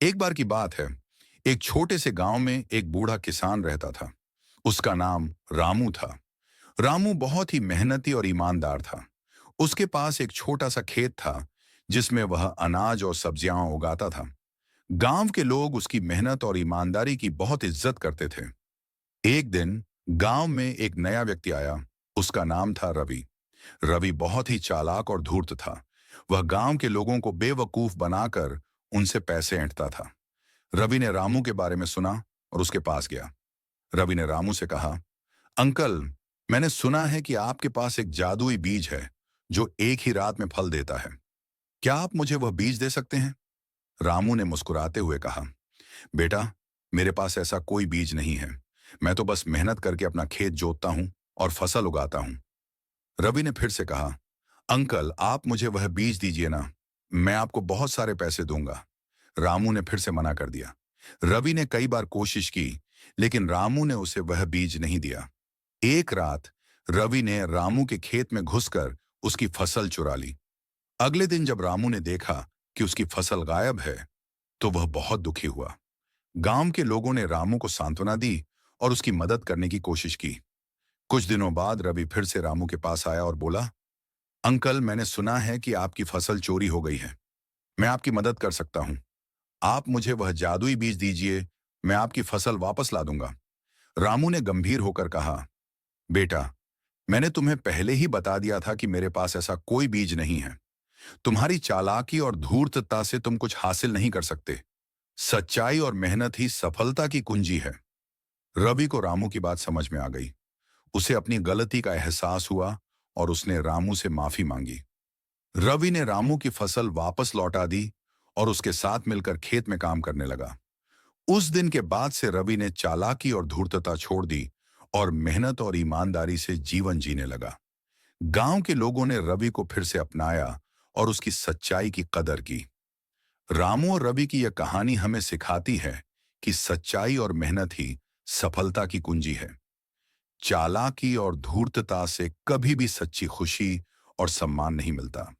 एक बार की बात है। एक छोटे से गांव में एक बूढ़ा किसान रहता था। उसका नाम रामू था। रामू बहुत ही मेहनती और ईमानदार था। उसके पास एक छोटा सा खेत था जिसमें वह अनाज और सब्जियां उगाता था। गांव के लोग उसकी मेहनत और ईमानदारी की बहुत इज्जत करते थे। एक दिन गांव में एक नया व्यक्ति आया। उसका नाम था रवि। रवि बहुत ही चालाक और धूर्त था। वह गांव के लोगों को बेवकूफ बनाकर उनसे पैसे ऐंठता था। रवि ने रामू के बारे में सुना और उसके पास गया। रवि ने रामू से कहा, अंकल, मैंने सुना है कि आपके पास एक जादुई बीज है जो एक ही रात में फल देता है। क्या आप मुझे वह बीज दे सकते हैं? रामू ने मुस्कुराते हुए कहा, बेटा, मेरे पास ऐसा कोई बीज नहीं है। मैं तो बस मेहनत करके अपना खेत जोतता हूं और फसल उगाता हूं। रवि ने फिर से कहा, अंकल, आप मुझे वह बीज दीजिए ना। मैं आपको बहुत सारे पैसे दूंगा। रामू ने फिर से मना कर दिया। रवि ने कई बार कोशिश की, लेकिन रामू ने उसे वह बीज नहीं दिया। एक रात रवि ने रामू के खेत में घुसकर उसकी फसल चुरा ली। अगले दिन जब रामू ने देखा कि उसकी फसल गायब है, तो वह बहुत दुखी हुआ। गांव के लोगों ने रामू को सांत्वना दी और उसकी मदद करने की कोशिश की। कुछ दिनों बाद रवि फिर से रामू के पास आया और बोला, अंकल, मैंने सुना है कि आपकी फसल चोरी हो गई है। मैं आपकी मदद कर सकता हूं। आप मुझे वह जादुई बीज दीजिए, मैं आपकी फसल वापस ला दूंगा। रामू ने गंभीर होकर कहा, बेटा, मैंने तुम्हें पहले ही बता दिया था कि मेरे पास ऐसा कोई बीज नहीं है। तुम्हारी चालाकी और धूर्तता से तुम कुछ हासिल नहीं कर सकते। सच्चाई और मेहनत ही सफलता की कुंजी है। रवि को रामू की बात समझ में आ गई। उसे अपनी गलती का एहसास हुआ और उसने रामू से माफी मांगी। रवि ने रामू की फसल वापस लौटा दी और उसके साथ मिलकर खेत में काम करने लगा। उस दिन के बाद से रवि ने चालाकी और धूर्तता छोड़ दी और मेहनत और ईमानदारी से जीवन जीने लगा। गांव के लोगों ने रवि को फिर से अपनाया और उसकी सच्चाई की कदर की। रामू और रवि की यह कहानी हमें सिखाती है कि सच्चाई और मेहनत ही सफलता की कुंजी है। चालाकी और धूर्तता से कभी भी सच्ची खुशी और सम्मान नहीं मिलता।